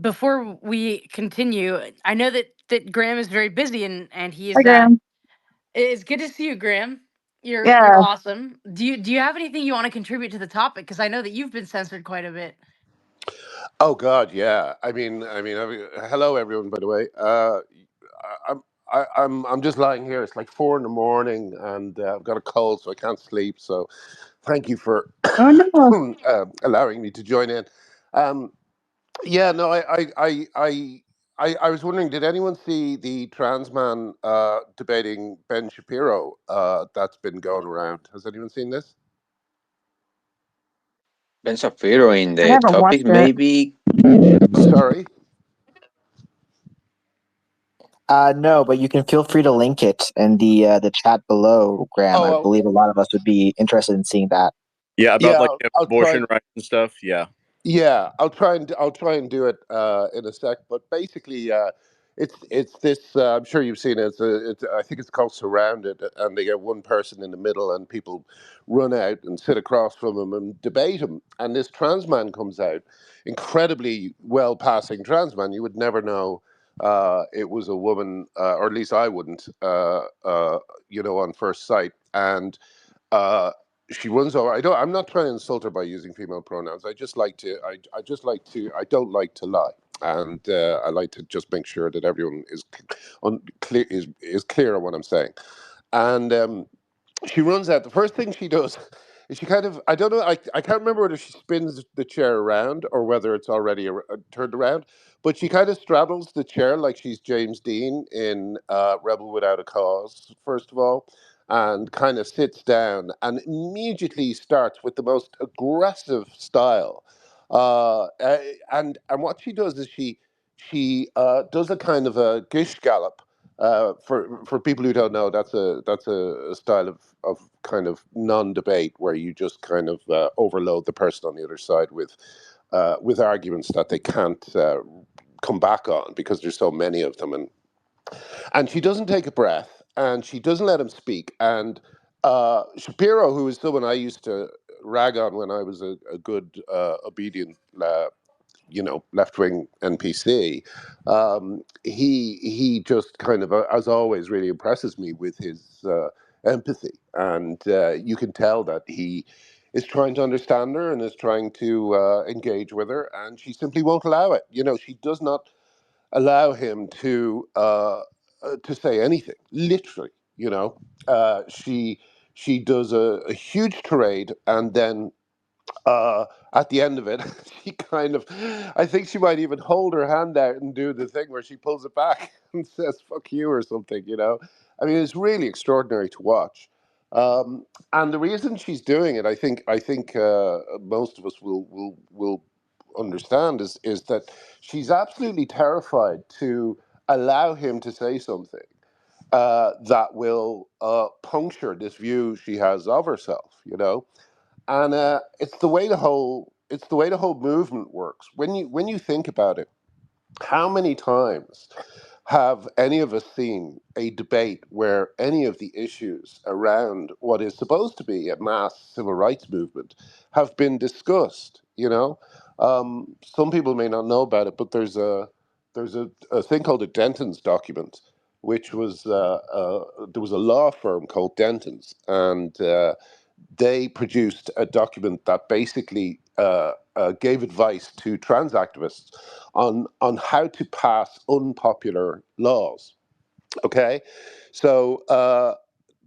Before we continue, I know that Graham is very busy and he Hi, is that. Graham. It's good to see you, Graham. You're Yeah. awesome. Do you have anything you want to contribute to the topic? Because I know that you've been censored quite a bit. Oh God, yeah. Hello everyone. By the way, I'm I'm just lying here. It's like 4 in the morning, and I've got a cold, so I can't sleep. So, thank you for Oh no. allowing me to join in. Um, yeah, no, I was wondering, did anyone see the trans man debating Ben Shapiro that's been going around? Has anyone seen this? Ben Shapiro in I the haven't topic, watched it. maybe. Sorry. No, but you can feel free to link it in the chat below, Graham. Oh I well, believe a lot of us would be interested in seeing that. Yeah, about yeah. like I'll try. abortion rights and stuff. Yeah. Yeah, I'll try and do it in a sec. But basically, it's this. I'm sure you've seen it. I think it's called Surrounded, and they get one person in the middle, and people run out and sit across from him and debate him. And this trans man comes out, incredibly well passing trans man. You would never know it was a woman, or at least I wouldn't. On first sight, and uh, she runs over. I'm not trying to insult her by using female pronouns. I just like to. I just like to. I don't like to lie, and I like to just make sure that everyone is clear on what I'm saying. And she runs out. The first thing she does is she kind of. I don't know. I can't remember whether she spins the chair around or whether it's already turned around. But she kind of straddles the chair like she's James Dean in Rebel Without a Cause. First of all, and kind of sits down and immediately starts with the most aggressive style. And what she does is she does a kind of a gish gallop. For people who don't know, that's a style of kind of non-debate where you just kind of overload the person on the other side with arguments that they can't come back on because there's so many of them, and she doesn't take a breath and she doesn't let him speak. And Shapiro, who is someone I used to rag on when I was a good obedient left wing NPC, he just kind of, as always, really impresses me with his empathy, and you can tell that he is trying to understand her and is trying to engage with her, and she simply won't allow it. She does not allow him to say anything. Literally, she does a huge tirade, and then at the end of it, she kind of, I think she might even hold her hand out and do the thing where she pulls it back and says "fuck you" or something. I mean, it's really extraordinary to watch. And the reason she's doing it, I think most of us will understand is that she's absolutely terrified to allow him to say something that will puncture this view she has of herself. And it's the way the whole movement works. When you think about it, how many times have any of us seen a debate where any of the issues around what is supposed to be a mass civil rights movement have been discussed? Some people may not know about it, but there's a thing called a Denton's document, which was there was a law firm called Denton's, and they produced a document that basically gave advice to trans activists on how to pass unpopular laws. Okay, so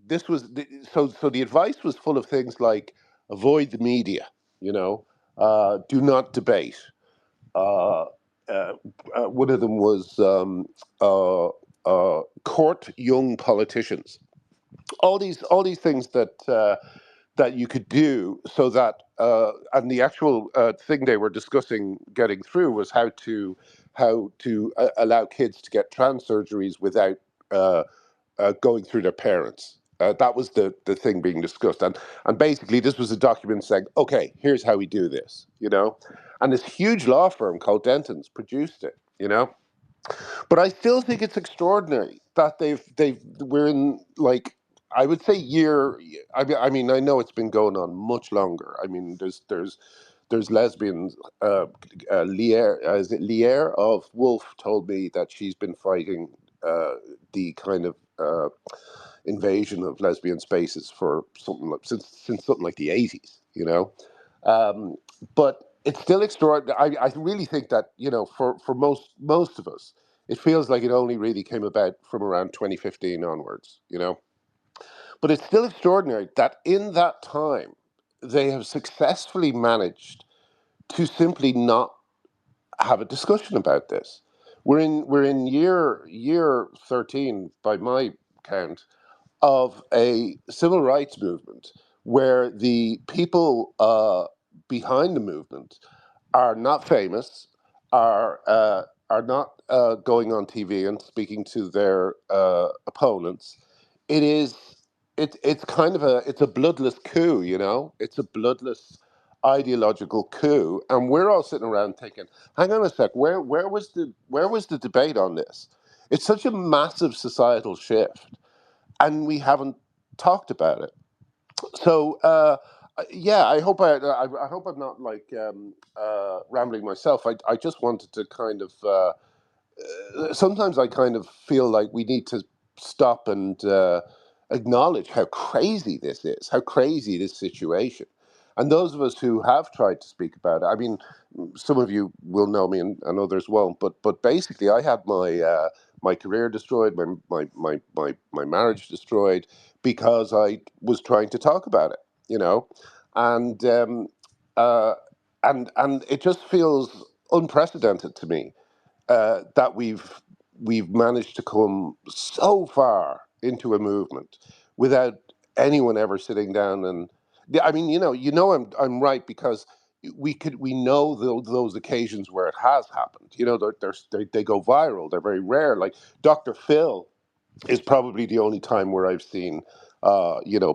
this was so the advice was full of things like avoid the media, do not debate. Uh, uh, One of them was court young politicians. All these things that you could do so that and the actual thing they were discussing getting through was how to allow kids to get trans surgeries without uh, going through their parents. That was the thing being discussed, and basically this was a document saying, okay, here's how we do this, and this huge law firm called Denton's produced it. But I still think it's extraordinary that we're in, like, I would say year. I mean, I know it's been going on much longer. I mean, there's there's lesbians. Is it Lier of Wolf told me that she's been fighting the kind of invasion of lesbian spaces for something like since something like the 80s, you know. Um, but it's still extraordinary. I really think that, you know, for most of us, it feels like it only really came about from around 2015 onwards, you know. But it's still extraordinary that in that time they have successfully managed to simply not have a discussion about this. We're in year 13 by my count of a civil rights movement where the people behind the movement are not famous, are not going on TV and speaking to their opponents. It is it's kind of it's a bloodless coup, you know. It's a bloodless ideological coup, and we're all sitting around thinking, "Hang on a sec, where was the debate on this?" It's such a massive societal shift, and we haven't talked about it. So yeah, I hope I'm not like rambling myself. I just wanted to kind of sometimes I kind of feel like we need to stop and acknowledge how crazy this is, how crazy this situation. And those of us who have tried to speak about it, I mean, some of you will know me and others won't, but basically, I had my career destroyed, my marriage destroyed because I was trying to talk about it, you know, and uh, and it just feels unprecedented to me that we've managed to come so far into a movement without anyone ever sitting down and yeah, I mean, I'm right because we know those occasions where it has happened. You know, they go viral. They're very rare. Like Dr. Phil is probably the only time where I've seen,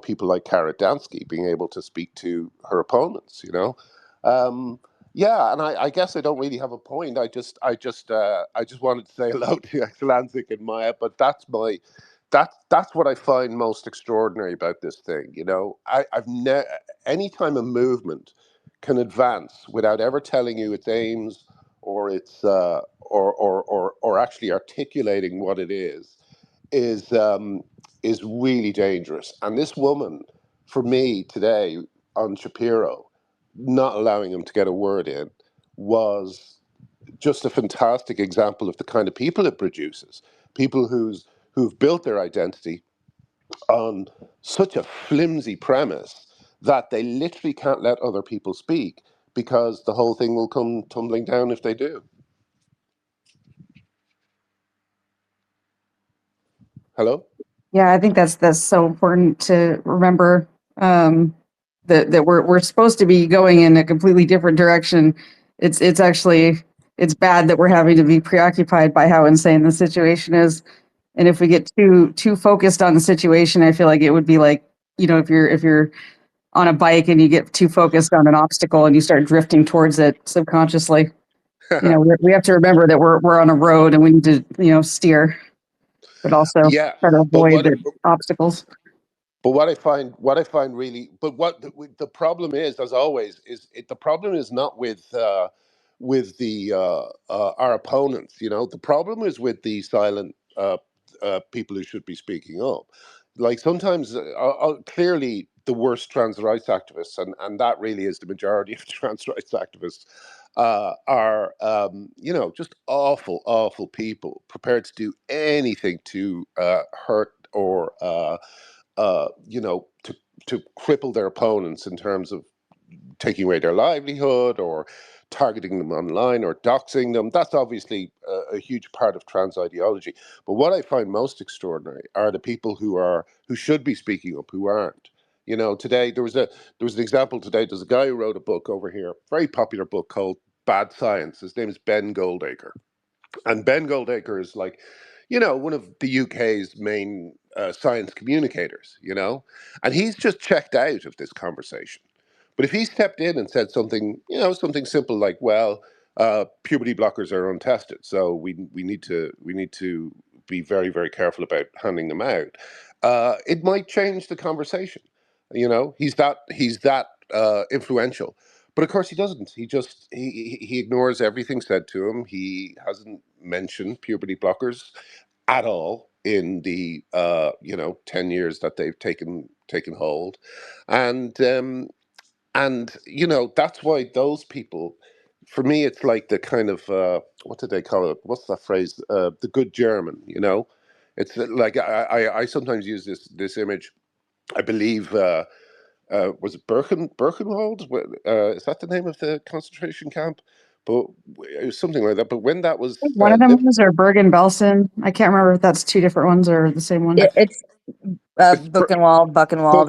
people like Kara Dansky being able to speak to her opponents. You know, um, yeah, and I guess I don't really have a point. I just wanted to say hello to Exlansic and Maya, but that's what I find most extraordinary about this thing. You know, anytime a movement can advance without ever telling you its aims or its or actually articulating what it is is really dangerous. And this woman, for me today on Shapiro, not allowing him to get a word in, was just a fantastic example of the kind of people it produces. People who've built their identity on such a flimsy premise that they literally can't let other people speak because the whole thing will come tumbling down if they do. Hello? Yeah, I think that's so important to remember, um, that we're supposed to be going in a completely different direction. It's actually it's bad that we're having to be preoccupied by how insane the situation is. And if we get too focused on the situation, I feel like it would be like, if you're on a bike and you get too focused on an obstacle and you start drifting towards it subconsciously. We have to remember that we're on a road and we need to, steer, but also Yeah, try to but avoid the obstacles. what I find really, but what the problem is, as always, the problem is not with the our opponents. You know, the problem is with the silent people who should be speaking up. Like sometimes, clearly, the worst trans rights activists, and that really is the majority of trans rights activists, are just awful, awful people prepared to do anything to hurt or to cripple their opponents in terms of taking away their livelihood or targeting them online or doxing them. That's obviously a huge part of trans ideology. But what I find most extraordinary are the people who should be speaking up who aren't. You know, today there was an example today. There's a guy who wrote a book over here, very popular book called Bad Science. His name is Ben Goldacre. And Ben Goldacre is like, one of the UK's main science communicators, and he's just checked out of this conversation. But if he stepped in and said something, something simple like, well, puberty blockers are untested, so we need to be very, very careful about handing them out, it might change the conversation. He's that influential. But of course, he doesn't. He ignores everything said to him. He hasn't mentioned puberty blockers at all in the 10 years that they've taken hold, and that's why those people, for me, it's like the kind of what did they call it? What's that phrase? The good German. It's like I sometimes use this image. I believe. Was it Birkenwald? Is that the name of the concentration camp? But it was something like that. But when that was One of them was or Bergen-Belsen. I can't remember if that's two different ones or the same one. It's it's Buchenwald.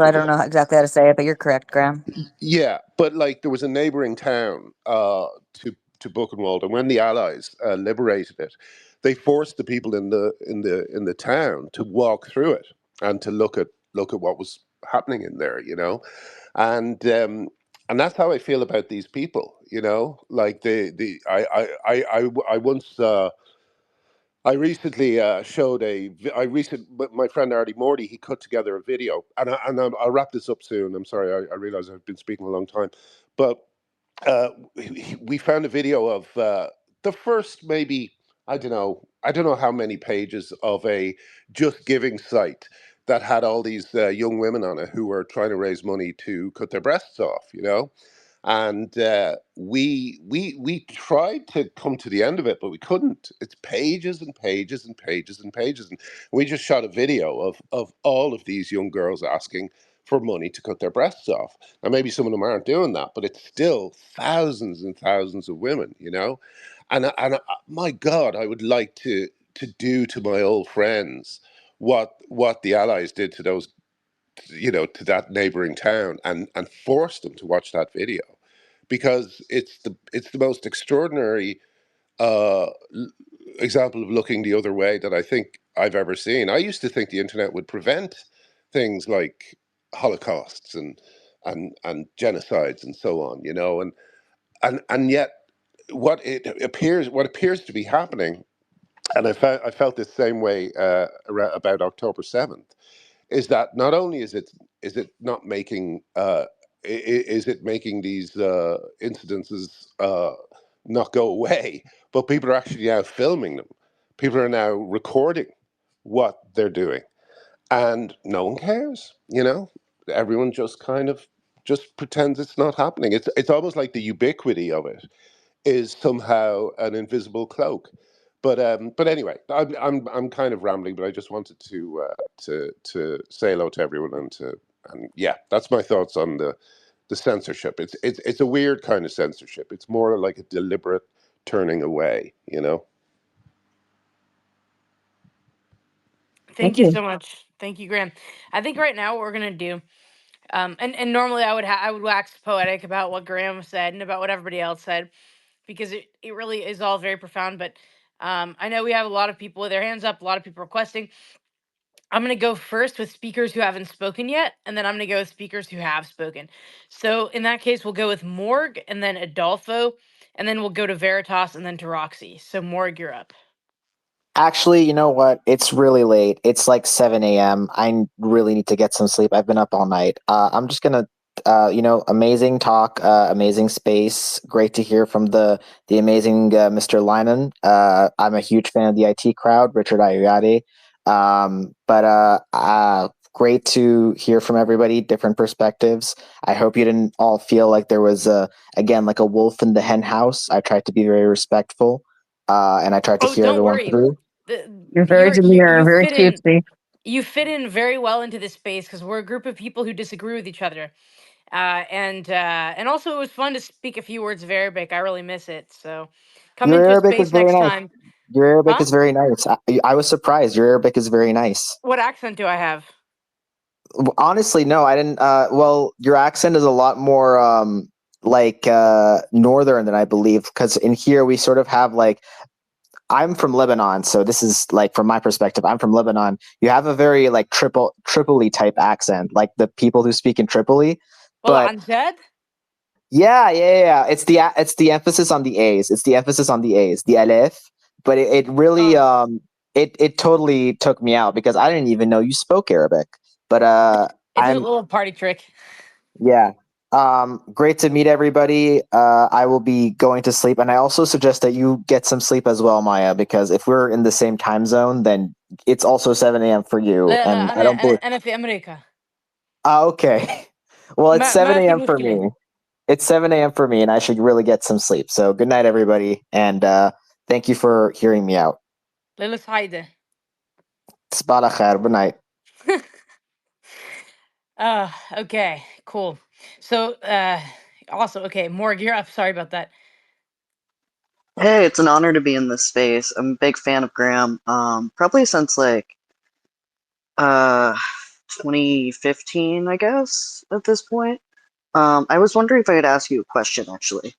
I don't Birkenwald. know exactly how to say it, but you're correct, Graham. Yeah, but like there was a neighboring town to Buchenwald, and when the Allies liberated it, they forced the people in the town to walk through it and to look at what was happening in there, and that's how I feel about these people, like I once. I recently showed my friend Artie Morty. He cut together a video, I'll wrap this up soon. I'm sorry, I realize I've been speaking a long time, but we found a video of the first, maybe, I don't know how many pages of a Just Giving site that had all these young women on it who were trying to raise money to cut their breasts off, and we tried to come to the end of it, but we couldn't. It's pages and pages and pages and pages, and we just shot a video of all of these young girls asking for money to cut their breasts off. Now, maybe some of them aren't doing that, but it's still thousands and thousands of women, my God, I would like to do to my old friends what the Allies did to those, to that neighboring town, and force them to watch that video, because it's the most extraordinary uh, l- example of looking the other way that I think I've ever seen. I used to think the internet would prevent things like holocausts and genocides and so on, and yet what appears to be happening, and I felt the same way about October 7th, is that not only is it not making is it making these incidences not go away, but people are actually now filming them. People are now recording what they're doing, and no one cares. Everyone just kind of just pretends it's not happening. It's almost like the ubiquity of it is somehow an invisible cloak. But anyway, I'm kind of rambling, but I just wanted to say hello to everyone, and yeah, that's my thoughts on the censorship. It's a weird kind of censorship. It's more like a deliberate turning away. Thank you so much. Thank you, Graham. I think right now what we're gonna do, and normally I would wax poetic about what Graham said and about what everybody else said, because it really is all very profound. But I know we have a lot of people with their hands up, a lot of people requesting. I'm going to go first with speakers who haven't spoken yet, and then I'm going to go with speakers who have spoken. So in that case, we'll go with Morg, and then Adolfo, and then we'll go to Veritas, and then to Roxy. So Morg, you're up. Actually, you know what? It's really late. It's like 7 a.m. I really need to get some sleep. I've been up all night. I'm just gonna, amazing talk, amazing space. Great to hear from the amazing Mr. Linehan. I'm a huge fan of the IT crowd, Richard Ayoade. But great to hear from everybody, different perspectives. I hope you didn't all feel like there was again like a wolf in the hen house. I tried to be very respectful, and I tried to Oh, hear don't everyone worry. through. You're very demure, You very fit in. cutesy. You fit in very well into this space because we're a group of people who disagree with each other. And also it was fun to speak a few words of Arabic. I really miss it. So come Your into a Arabic is space very next nice. time. Your Arabic Huh? is very nice. I was surprised. Your Arabic is very nice. What accent do I have? Honestly, no, I didn't. Well, your accent is a lot more like northern than I believe, because in here we sort of have like I'm from Lebanon, so this is like from my perspective. I'm from Lebanon. You have a very like Tripoli type accent, like the people who speak in Tripoli. Well, But I'm dead. yeah. It's the emphasis on the A's. It's the emphasis on the A's, the Aleph. But it really Oh, it totally took me out because I didn't even know you spoke Arabic. But it's a I'm little party trick. yeah. Great to meet everybody. I will be going to sleep, and I also suggest that you get some sleep as well, Maya, because if we're in the same time zone, then it's also 7 a.m. for you, لا and لا I don't believe. أنا في أمريكا. Okay. Well, it's ما 7 ما في a.m. for مشكلة. me. It's 7 a.m. for me, and I should really get some sleep. So good night, everybody, and thank you for hearing me out. ليلة سعيدة. تصبح على خير. Good night. Okay, cool. So, also, okay, Morg, you're up. Sorry about that. Hey, it's an honor to be in this space. I'm a big fan of Graham. Probably since like uh 2015, I guess, at this point. I was wondering if I could ask you a question actually.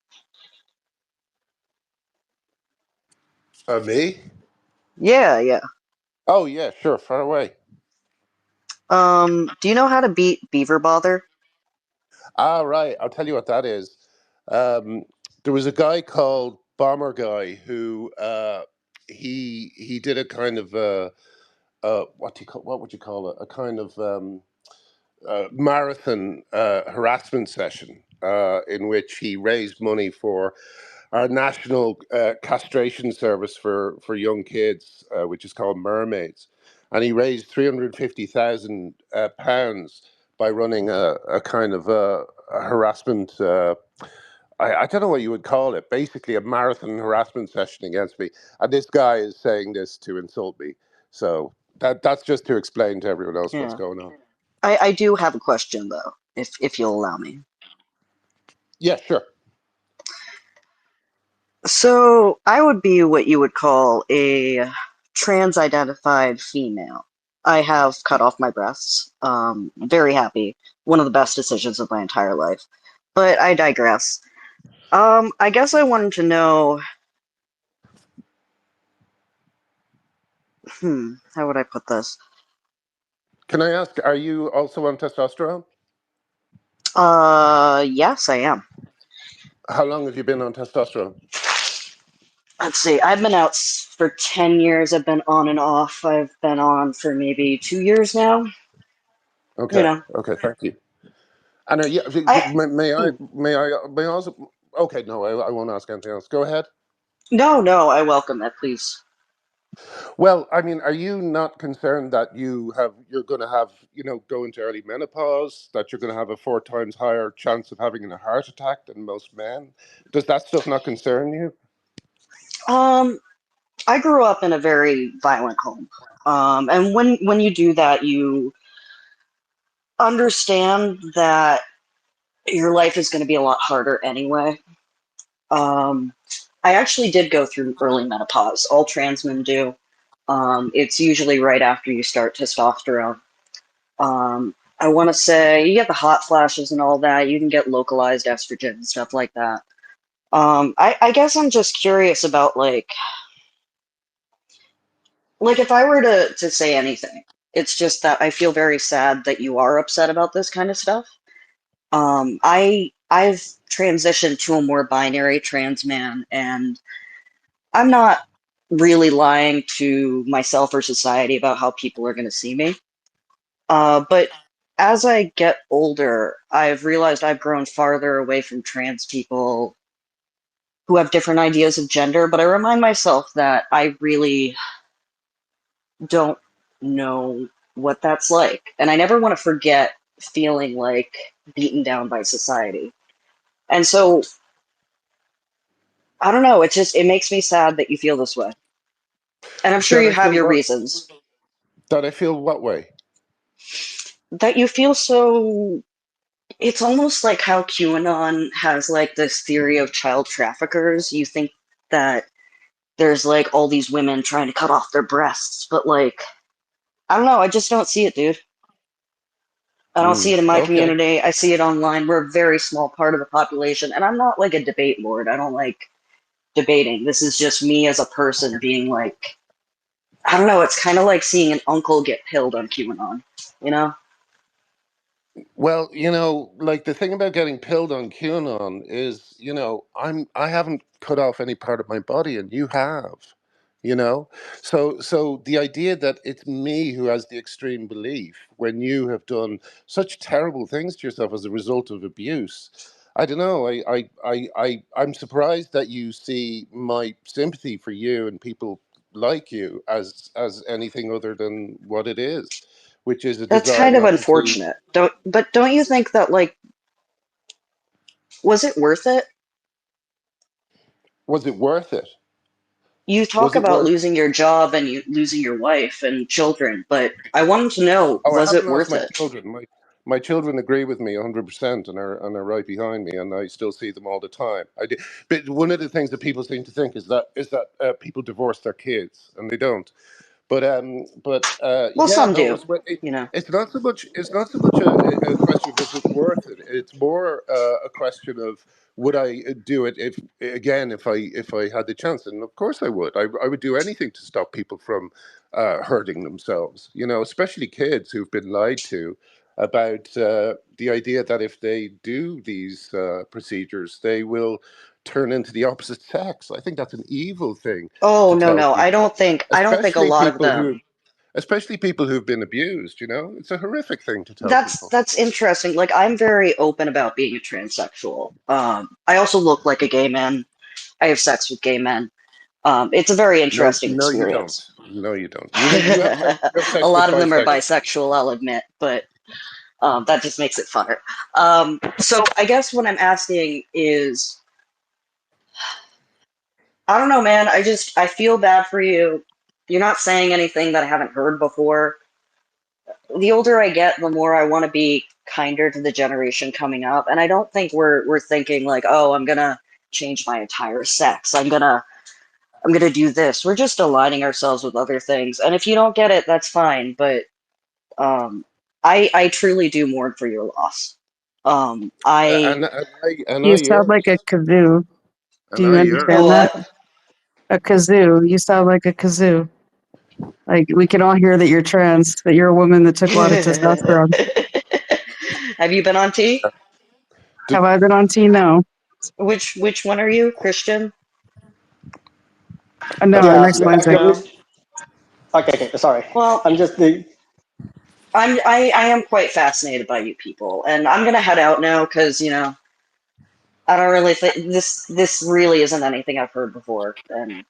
Me? Yeah. Oh yeah, sure. Far away. Do you know how to beat Beaver Bother? Ah, right. I'll tell you what that is. Um, there was a guy called Bomber Guy who he did a kind of what would you call it? A kind of marathon harassment session in which he raised money for our national castration service for young kids, which is called Mermaids, and he raised £350,000 by running a kind of a harassment. I don't know what you would call it. Basically, a marathon harassment session against me, and this guy is saying this to insult me. So that's just to explain to everyone else what's Yeah. going on. I do have a question though, if you'll allow me. Yeah, sure. So I would be what you would call a trans-identified female. I have cut off my breasts. Very happy. One of the best decisions of my entire life. But I digress. I guess I wanted to know, how would I put this? Can I ask, are you also on testosterone? Yes, I am. How long have you been on testosterone? Let's see. I've been out for 10 years. I've been on and off. I've been on for maybe 2 years now. You Okay, know, okay, thank you. And yeah, I may I also? Okay, no, I won't ask anything else. Go ahead. no, I welcome that, please. Well, I mean, are you not concerned that you're going to have, go into early menopause, that you're going to have a 4 times higher chance of having a heart attack than most men? Does that stuff not concern you? Um, I grew up in a very violent home. And when you do that, you understand that your life is going to be a lot harder anyway. Um, I actually did go through early menopause. All trans men do. It's usually right after you start testosterone. I want to say you get the hot flashes and all that. You can get localized estrogen and stuff like that. I guess I'm just curious about like if I were to say anything, it's just that I feel very sad that you are upset about this kind of stuff. I've transitioned to a more binary trans man, and I'm not really lying to myself or society about how people are going to see me. But as I get older, I've realized I've grown farther away from trans people who have different ideas of gender. But I remind myself that I really don't know what that's like. And I never want to forget feeling like beaten down by society. And so I don't know, it makes me sad that you feel this way. And I'm sure That you I have feel your what? reasons. That I feel what way? That you feel so it's almost like how QAnon has like this theory of child traffickers. You think that there's like all these women trying to cut off their breasts, but like I don't know, I just don't see it, dude. I don't see it in my Okay. community. I see it online. We're a very small part of the population, and I'm not like a debate lord. I don't like debating. This is just me as a person being like, I don't know. It's kind of like seeing an uncle get killed on QAnon, you know? Well, like the thing about getting pilled on QAnon is, I haven't cut off any part of my body, and you have. So the idea that it's me who has the extreme belief when you have done such terrible things to yourself as a result of abuse. I don't know. I'm surprised that you see my sympathy for you and people like you as anything other than what it is, which is a That's desire kind of not to see. unfortunate. Don't you think that, like, was it worth it? Was it worth it? You talk Was it about worth? losing your job and losing your wife and children, but I wanted to know, Oh, I was haven't it lost worth my it? children. My children agree with me 100% and are right behind me, and I still see them all the time. I do. But one of the things that people seem to think is that people divorce their kids, and they don't. But Well, yeah, some no, do, you know. it's not so much a question of is it worth it. It's more a question of would I do it if I had the chance, and of course I would. I would do anything to stop people from hurting themselves. Especially kids who've been lied to about the idea that if they do these procedures, they will turn into the opposite sex. I think that's an evil thing Oh, to no, tell no. people, I don't think a especially lot of people them. who especially people who've been abused. It's a horrific thing to tell That's people. that's interesting. Like, I'm very open about being a transsexual. I also look like a gay man. I have sex with gay men. It's a very No, interesting no, you don't. experience. No, you don't. You have A sex with lot of them are bisexual. bisexual, I'll admit, but that just makes it funner. So I guess what I'm asking is, I don't know, man. I feel bad for you. You're not saying anything that I haven't heard before. The older I get, the more I want to be kinder to the generation coming up, and I don't think we're thinking like, oh, I'm gonna change my entire sex. I'm gonna do this. We're just aligning ourselves with other things, and if you don't get it, that's fine. But um, I truly do mourn for your loss. I You And I sound like a yours. kazoo. Do And you I a understand yours. that? what? A kazoo. You sound like a kazoo. Like we can all hear that you're trans, that you're a woman that took a lot of testosterone. Have you been on T? Have I been on T? No. Which one are you? Christian? No, I'm Yeah, ex-Isaac. No. okay, sorry. Well, I'm just the I am quite fascinated by you people, and I'm gonna head out now because I don't really think this really isn't anything I've heard before, and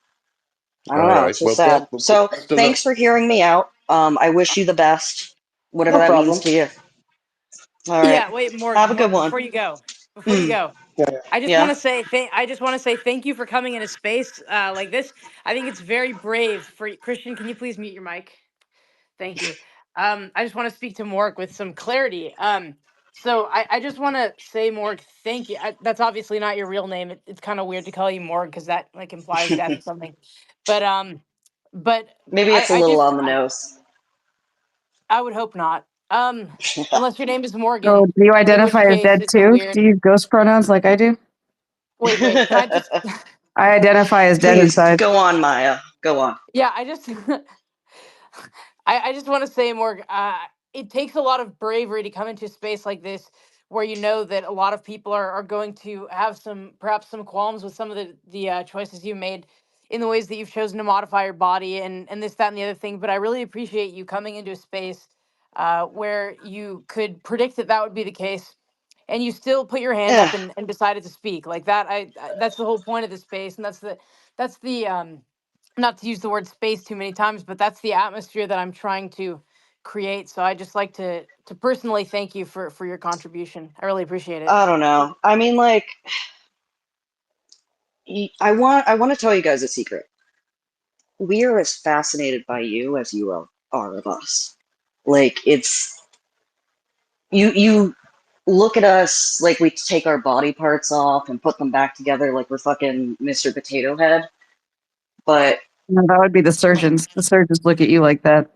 I don't All know. right. It's just Well, sad. So best of luck. thanks for hearing me out. I wish you the best, whatever no that means problem. to you. All right. Yeah, wait, Morg, Have a good Morg, one. before you go, before you Mm, go, Yeah. yeah. I just want to say thank you for coming in a space like this. I think it's very brave for Christian. Can you please mute your mic? Thank you. I just want to speak to Morg with some clarity. So I just want to say, Morg, thank you. That's obviously not your real name. It's kind of weird to call you Morg because that like implies death or something. But but Maybe it's a I little just on the nose. I would hope not. Unless your name is Oh, Morgan, do you in which identify as case dead it's a too? Do weird. you use ghost pronouns like I do? Wait, can I just? I identify as dead Please inside. go on, Maya. Go on. Yeah, I just I just want to say, Morg, it takes a lot of bravery to come into a space like this where you know that a lot of people are going to have perhaps some qualms with some of the choices you made in the ways that you've chosen to modify your body and this, that, and the other thing. But I really appreciate you coming into a space where you could predict that that would be the case. And you still put your hand Yeah. up and decided to speak like that. That's the whole point of the space, and that's the not to use the word space too many times, but that's the atmosphere that I'm trying to create. So I just like to personally thank you for your contribution. I really appreciate it. I don't know. I mean, like, I want to tell you guys a secret. We are as fascinated by you as you are of us. Like, it's you look at us like we take our body parts off and put them back together like we're fucking Mr. Potato Head. But No, that would be the surgeons. The surgeons look at you like that.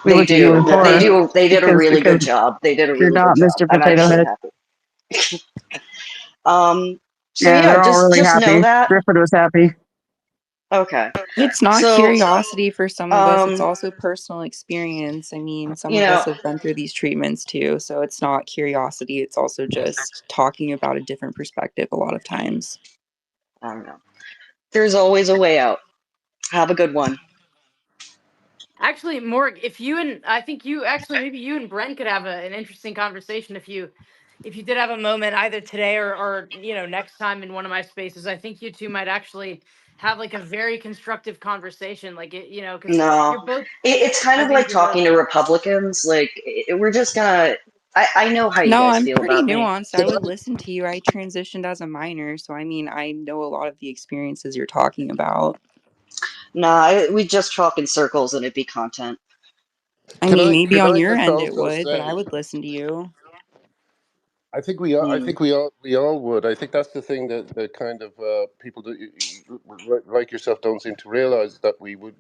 We they look at you do. with horror They did a really because good job. They did a you're really good not job. Mr. I'm Potato actually Head. happy. Um, so Yeah, yeah, they're all really just know happy. that. Griffin was happy. Okay. It's not So, curiosity for some of us, it's um, also personal experience. I mean, some you of us know, have been through these treatments too, so it's not curiosity, it's also just talking about a different perspective a lot of times. I don't know. There's always a way out. Have a good one. Actually, Morg, if you and I think you actually maybe you and Brent could have an interesting conversation if you did have a moment either today or next time in one of my spaces. I think you two might actually have like a very constructive conversation, like because No, you're both. it's kind I of like think you're both. talking to Republicans. Like, we're just gonna. I know how you No, guys I'm feel pretty about me. nuanced. I would listen to you. I transitioned as a minor, so I mean, I know a lot of the experiences you're talking about. Nah, we just talk in circles and it'd be content. I Can mean, I maybe can on I your just end it also would, but I say, would listen to you. I Hmm. think we all would. I think that's the thing that kind of people like yourself don't seem to realize that we would.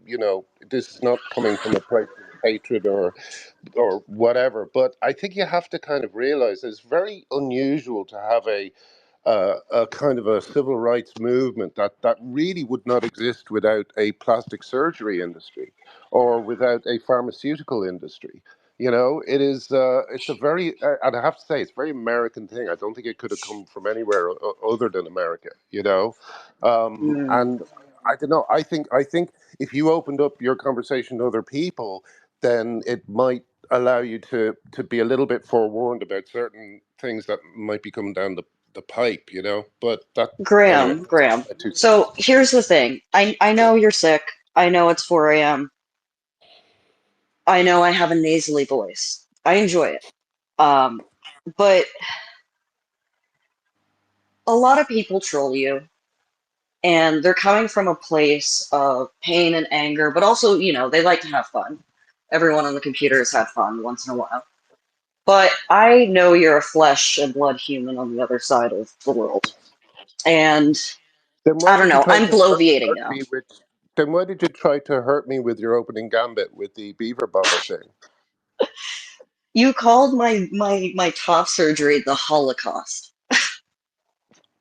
This is not coming from a place of hatred or whatever. But I think you have to kind of realize it's very unusual to have a kind of a civil rights movement that really would not exist without a plastic surgery industry or without a pharmaceutical industry. It's a very, and I have to say, it's a very American thing. I don't think it could have come from anywhere other than America. Hmm. And I don't know. I think if you opened up your conversation to other people, then it might allow you to be a little bit forewarned about certain things that might be coming down the pipe. But that anyway, that's Graham. my 2 cents. So here's the thing. I know you're sick. I know it's 4 a.m. I know I have a nasally voice. I enjoy it. Um, but a lot of people troll you, and they're coming from a place of pain and anger, but also, they like to have fun. Everyone on the computer has had fun once in a while. But I know you're a flesh and blood human on the other side of the world. And Then why I don't did you know, try I'm to bloviating hurt now. me with? Then why did you try to hurt me with your opening gambit with the beaver bottle thing? You called my top surgery the Holocaust.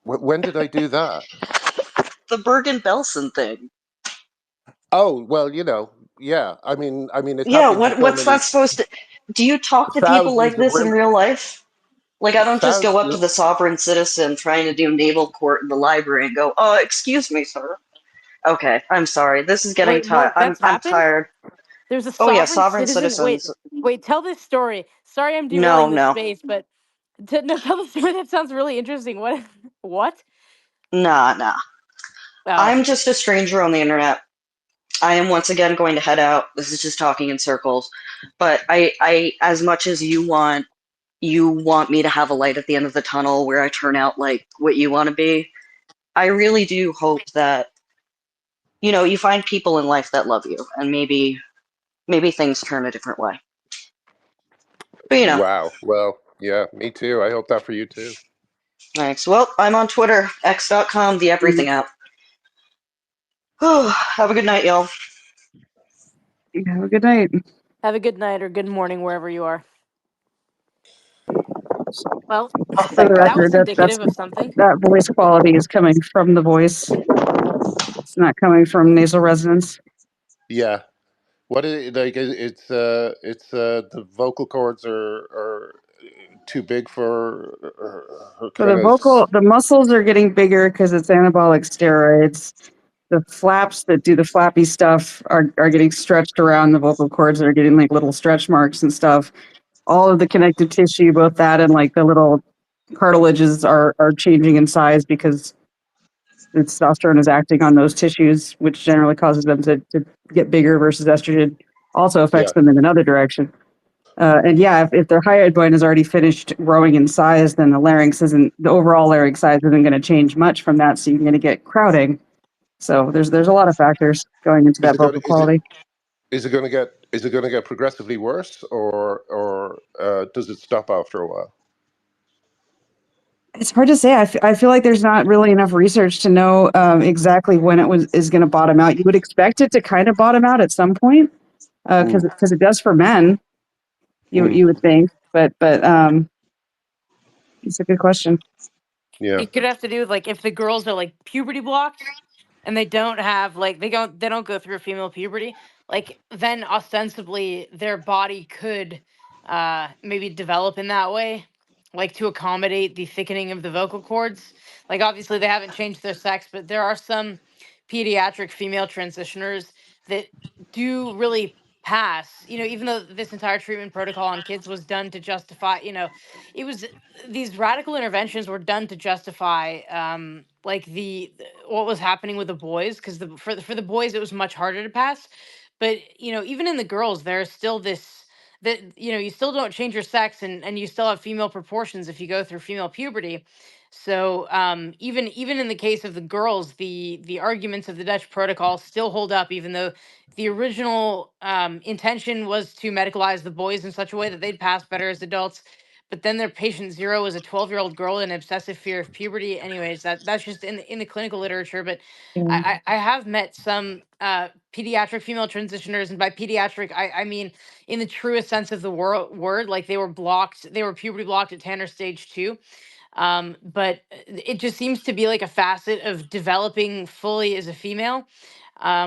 When did I do that? The Bergen-Belsen thing. Oh well, yeah. It's Yeah, happening to so what's many that supposed to? Do you talk to people thousands like of this in women. real life? Like, I don't just go up to Thousands. the sovereign citizen trying to do naval court in the library and go, "Oh, excuse me, sir." Okay, I'm sorry. This is getting Wait, tired. Morg, I'm that's I'm happened. tired. There's a Oh yeah, sovereign sovereign citizen. Wait, citizens. wait, tell this story. Sorry, I'm No, derailing the no, space, but no, tell the story. That sounds really interesting. What? What? nah. Oh, I'm just a stranger on the internet. I am once again going to head out. This is just talking in circles. But as much as you want me to have a light at the end of the tunnel where I turn out like what you want to be, I really do hope that, you find people in life that love you and maybe things turn a different way. But Wow. Well, yeah, me too. I hope that for you too. thanks. Well, I'm on Twitter, x.com, the everything app. Have a good night, y'all. Have a good night. have a good night or good morning wherever you are. Well, For the Thank God. that was record, indicative of something. that voice quality is coming from the voice. It's not coming from nasal resonance. Yeah. What is it like? It's the vocal cords are too big for her For kind of. the muscles are getting bigger because it's anabolic steroids. The flaps that do the flappy stuff are getting stretched around the vocal cords. They're getting like little stretch marks and stuff. All of the connective tissue, both that and like the little cartilages are changing in size because the testosterone is acting on those tissues, which generally causes them to get bigger versus estrogen also Yeah. affects them in another direction. And yeah, if their hyoid bone is already finished growing in size, then the overall larynx size isn't going to change much from that. So you're going to get crowding. So there's a lot of factors going into Is that it going vocal to is it quality. is it going to get progressively worse, or does it stop after a while? It's hard to say. I feel like there's not really enough research to know exactly when is going to bottom out. You would expect it to kind of bottom out at some point because Mm, it does for men. mm, You would think, but it's a good question. yeah. It could have to do with like if the girls are like puberty blocked and they don't have like they don't go through female puberty, like then ostensibly their body could maybe develop in that way, like to accommodate the thickening of the vocal cords. Like obviously they haven't changed their sex, but there are some pediatric female transitioners that do really pass, even though this entire treatment protocol on kids was done to justify, it was, these radical interventions were done to justify like what was happening with the boys, because for the boys it was much harder to pass. But even in the girls there's still this, that you still don't change your sex, and you still have female proportions if you go through female puberty. So even in the case of the girls, the arguments of the Dutch protocol still hold up, even though the original intention was to medicalize the boys in such a way that they'd pass better as adults. But then their patient zero was a 12-year-old girl in obsessive fear of puberty. Anyways, that's just in the clinical literature. But I have met some pediatric female transitioners, and by pediatric I mean in the truest sense of the word, like they were puberty blocked at Tanner stage 2. But it just seems to be like a facet of developing fully as a female,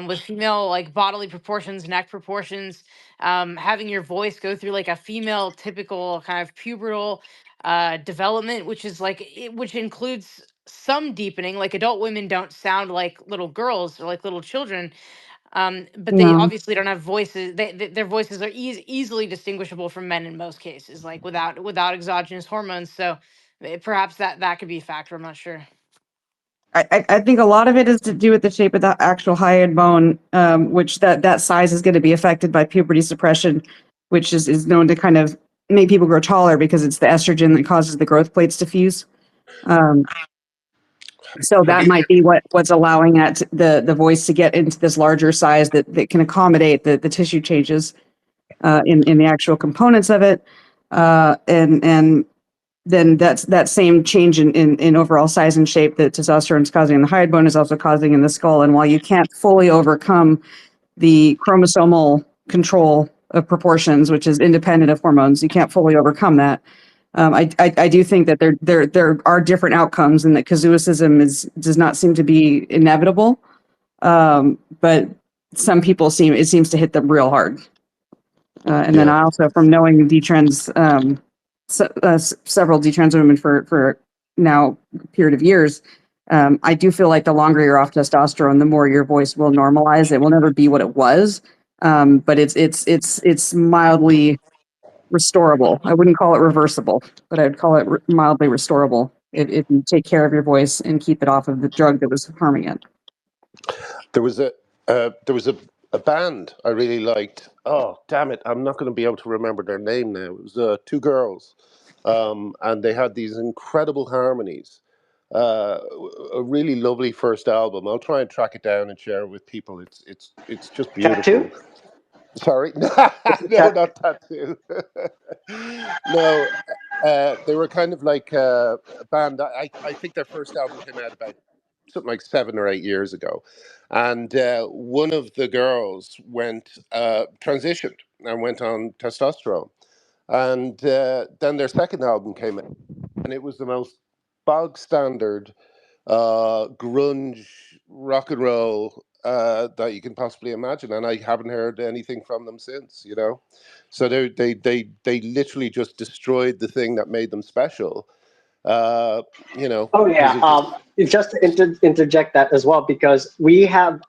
with female like bodily proportions, neck proportions, having your voice go through like a female typical kind of pubertal development, which is which includes some deepening. Like adult women don't sound like little girls or like little children, but they No. obviously don't have voices. Their voices are easily distinguishable from men in most cases, like without exogenous hormones. So perhaps that could be a factor. I'm not sure. I think a lot of it is to do with the shape of the actual hyoid bone, which that size is going to be affected by puberty suppression, which is known to kind of make people grow taller because it's the estrogen that causes the growth plates to fuse. So Have that you? might be what's allowing the voice to get into this larger size that can accommodate the tissue changes in the actual components of it, and then that same change in overall size and shape that testosterone is causing in the hyoid bone is also causing in the skull. And while you can't fully overcome the chromosomal control of proportions, which is independent of hormones, you can't fully overcome that. I do think that there are different outcomes, and that casuicism does not seem to be inevitable. But some people it seems to hit them real hard. And then Yeah. I also, from knowing detrans, several detrans women for now a period of years, I do feel like the longer you're off testosterone, the more your voice will normalize. It will never be what it was, but it's mildly restorable. I wouldn't call it reversible, but I'd call it mildly restorable if you take care of your voice and keep it off of the drug that was harming it. There was a band I really liked. Oh damn it! I'm not going to be able to remember their name now. It was two girls, and they had these incredible harmonies. A really lovely first album. I'll try and track it down and share it with people. It's just Tattoo? beautiful. Sorry, no, Tat- not tattoo. No, they were kind of like a band. I think their first album came out about something like 7 or 8 years ago, and one of the girls went transitioned and went on testosterone, and then their second album came out, and it was the most bog standard grunge rock and roll that you can possibly imagine, and I haven't heard anything from them since. So they literally just destroyed the thing that made them special. Oh Because yeah. of just Just to interject that as well, because we have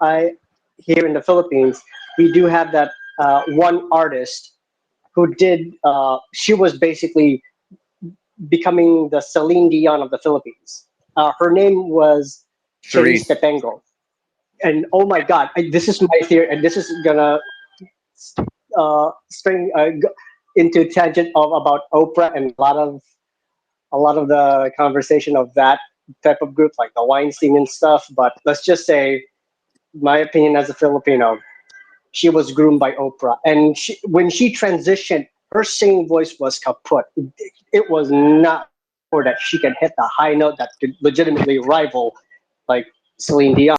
here in the Philippines, we do have that one artist who did. She was basically becoming the Celine Dion of the Philippines. Her name was Cherise Charisse. Tepengo, and oh my God, this is my theory, and this is gonna spring into tangent of about Oprah and a lot of the conversation of that type of group, like the Weinstein and stuff. But let's just say, my opinion as a Filipino, she was groomed by Oprah, and when she transitioned, her singing voice was kaput. It was not for that she can hit the high note that could legitimately rival like Celine Dion.